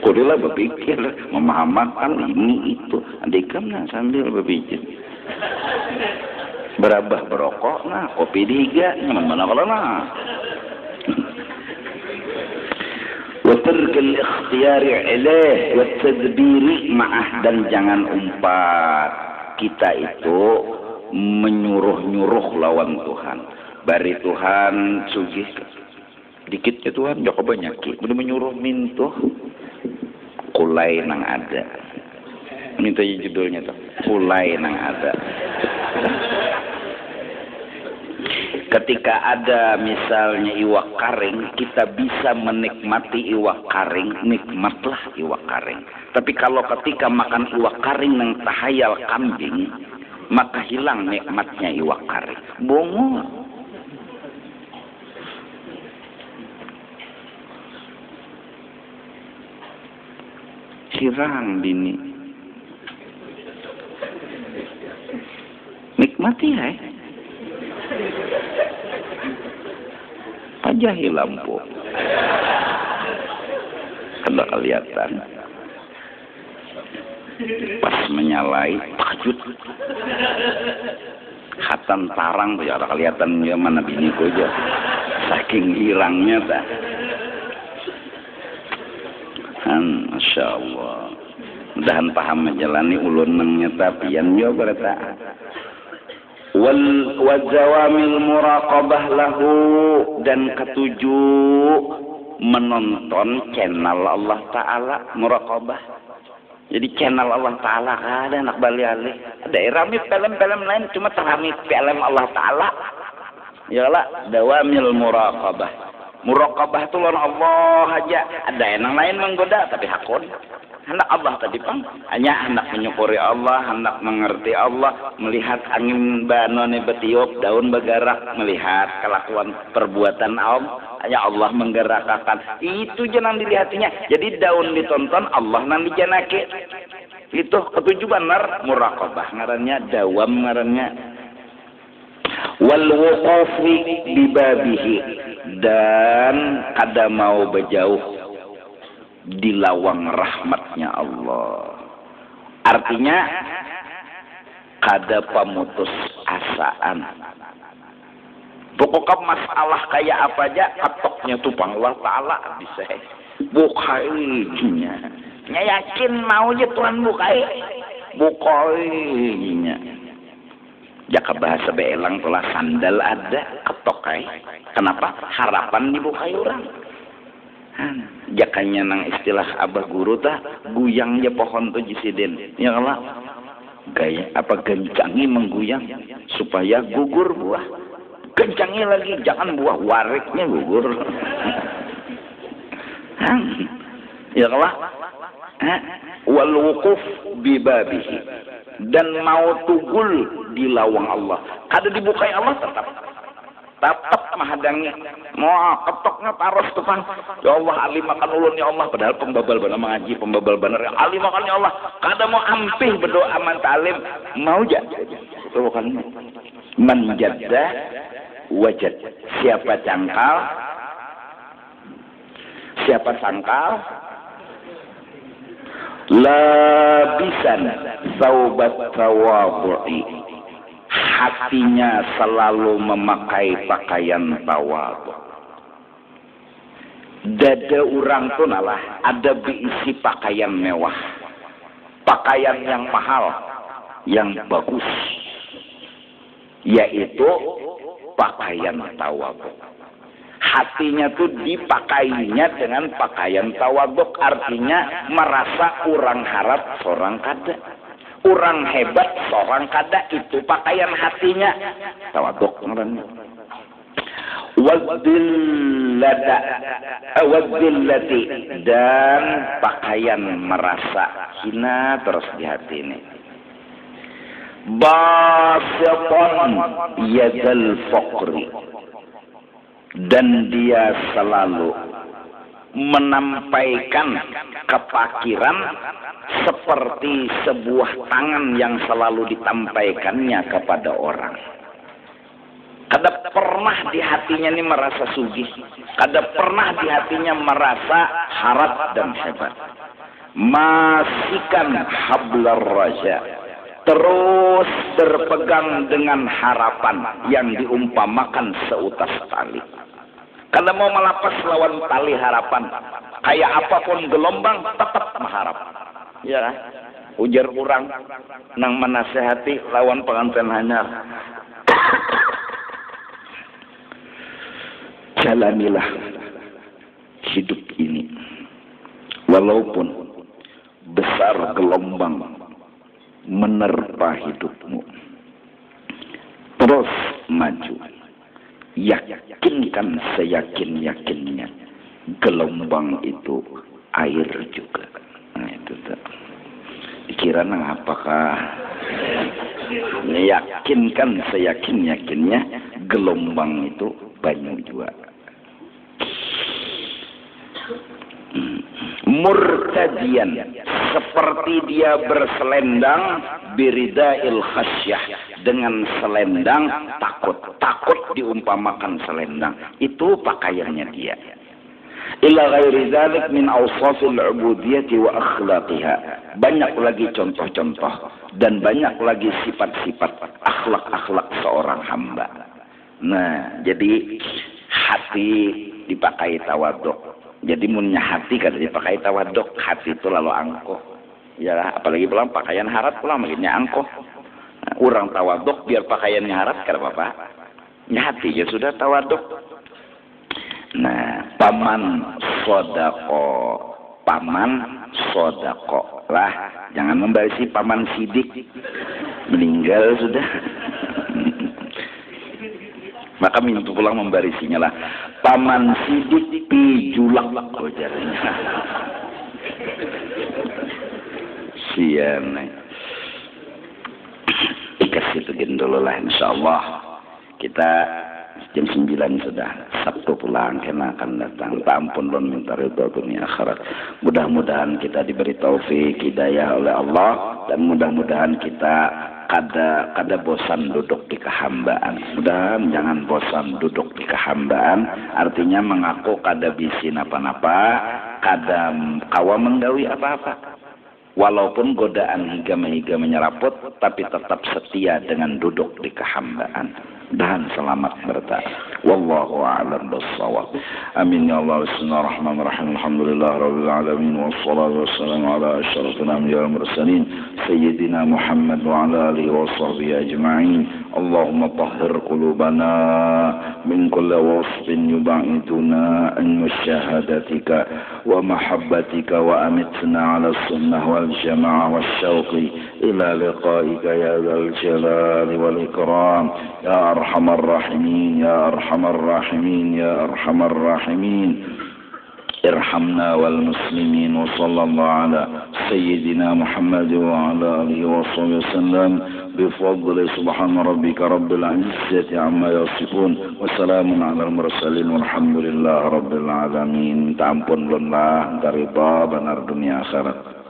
Speaker 1: Kurilah berpikir, memahamkan ini itu, adikam nah sambil berpikir. Berabah berokok, nah kopi dihiga, nyaman mana kalau nah. Wa tarkal ikhtiyari ilaih wa tadbiri ma'ah, dan jangan umpat kita itu menyuruh-nyuruh lawan Tuhan. Bari Tuhan sugih dikit ya Tuhan, joko banyak udah menyuruh mintuh kulai nang ada. Minta judulnya tuh, kulai nang ada. Ketika ada misalnya iwak karing, kita bisa menikmati iwak karing, nikmatlah iwak karing. Tapi kalau ketika makan iwak karing nang tahayal kambing, maka hilang nikmatnya iwak karing. Bongol. Sirang bini. Nikmati ya. Pajahi lampu. Kada kelihatan. Pas menyalai, takjub. Khatan tarang tuh ya kelihatan ya mana biniku aja. Saking hirangnya dah. Masya Allah. Mudahan paham menjalani ulun mengetapian ya berita. Wal zawamil muraqabah lahu, dan ketujuh menonton channel Allah Ta'ala muraqabah. Jadi channel Allah Ta'ala ada anak bali alih. Daerah film-film lain cuma terami film Allah Ta'ala. Ya Allah, dawamil muraqabah. Muraqabah itu lawan Allah aja. Ada yang lain menggoda tapi hakun. Hendak Allah tadi pang, hanya hendak menyukuri Allah, hendak mengerti Allah, melihat angin banone betiup, daun bergerak, melihat kelakuan perbuatan Allah, hanya Allah menggerakkan. Itu jangan dilihatnya. Jadi daun ditonton, Allah nang dijanaki. Itu ketujuh benar muraqabah ngarannya, dawam ngarannya. Wal wuqufi bibabihi, dan kada mau berjauh di lawang rahmatnya Allah. Artinya kada pamutus asaan. Pokoknya masalah kayak apa aja katoknya tupang Allah Ta'ala bisa bukainya. Nya yakin mau aja Tuhan bukainya. Jaka bahasa beelang telah sandal ada ketokai. Kenapa? Harapan dibukai orang. Jakanya nang istilah abah guru tah guyangnya pohon tuh jisiden. Ya Allah. Gaya apa gencangi mengguyang supaya gugur buah. Gencangi lagi jangan buah wariknya gugur. Ya Allah. Wal wuquf bi babihi, dan mau tugul di lawang Allah. Kada dibukai Allah tetap mahadangi. Mau ketoknya taros tukang. Ya Allah, alim makan ulun ya Allah, padahal pembabal benar mengaji, pembabal benar ya alim makan ya Allah. Kada mau ampih berdoa man talim, mau aja. Itu bukan Man jadda wajad. Siapa sangkal labisan thawbat tawadhu'i, hatinya selalu memakai pakaian tawadhu. Dada orang tuh nalah ada diisi pakaian mewah, pakaian yang mahal, yang bagus, yaitu pakaian tawadhu. Hatinya tuh dipakainya dengan pakaian tawadhu, artinya merasa orang harap seorang kada, orang hebat seorang kada, itu pakaian hatinya tawadhu. Wadillati, dan pakaian merasa hina terus di hati ini. Basiton yadal faqri, dan dia selalu menampaikan kepakiran seperti sebuah tangan yang selalu ditampaikannya kepada orang. Kada pernah di hatinya ini merasa sugih, kada pernah di hatinya merasa harap dan hebat. Masikan hablar raja, terus berpegang dengan harapan yang diumpamakan seutas tali. Kada mau melepas lawan tali harapan, kayak apapun gelombang tetap mengharap. Ya, ujar orang nang menasehati lawan pengantin hanyar. Jalanilah hidup ini, walaupun besar gelombang menerpa hidupmu, terus maju. Yakinkan seyakin-yakinnya gelombang itu air juga. Nah, itu tuh. Dikira apakah yakinkan seyakin-yakinnya gelombang itu banyak juga. Murtadian, seperti dia berselendang, biridail khasyah, dengan selendang takut diumpamakan selendang. Itu pakaiannya dia. Ila ghairi dzalik min awsafil ubudiyyati wa akhlaqiha. Banyak lagi contoh-contoh dan banyak lagi sifat-sifat akhlak-akhlak seorang hamba. Nah, jadi hati dipakai tawadhu. Jadi munnya hati kada dipakai tawadhu, hati itu lalu angkuh. Ya, apalagi pulang pakaian harat pulang makinnya angkuh. Nah, orang tawadhu biar pakaiannya harat kada apa-apa. Nya hati ya sudah tawadhu. Nah, paman sodako lah, jangan membarisi paman sidik, meninggal sudah. Maka minta pulang membarisinya lah. Paman sidik pijulak ujarnya. Sian. Dikasih begini dulu lah, insyaallah. Kita jam 9 sudah. Sabtu pulang kena akan datang. Tak ampun don minta ridho dunia akhirat. Mudah-mudahan kita diberi taufik hidayah oleh Allah, dan mudah-mudahan kita kada bosan duduk di kehambaan. Mudah-mudahan jangan bosan duduk di kehambaan. Artinya mengaku kada bisin apa-apa, kada kawa menggawi apa-apa. Walaupun godaan higa menyeraput, tapi tetap setia dengan duduk di kehambaan. Dan selamat bertahan. Wallahu a'lam bissawab. Amin ya Allah. Bismillahirrahmanirrahim. Alhamdulillahirabbil alamin wassalatu wassalamu ala asyrafil anbiya'i wal mursalin sayyidina Muhammad wa ala alihi wa sahbihi ajma'in. Allahumma tahhir qulubana min kulli wasfin yub'iduna an musyahadatika wa mahabbatika wa amitna ala sunnah wal jama'ah wasyauqi ila liqa'ika ya dzal jalali wal ikram ya arhamar rahimin ya arhamar rahimin ya arhamar rahimin. Irhamna wal muslimin wa sallallahu ala sayyidina Muhammad wa ala alihi wa sahbihi wasallam bifadli subhana rabbika rabbil izzati amma yasifun wa salamun ala al mursalin walhamdulillahi rabbil alamin. Minta ampun Allah dari banar dunia akhirat.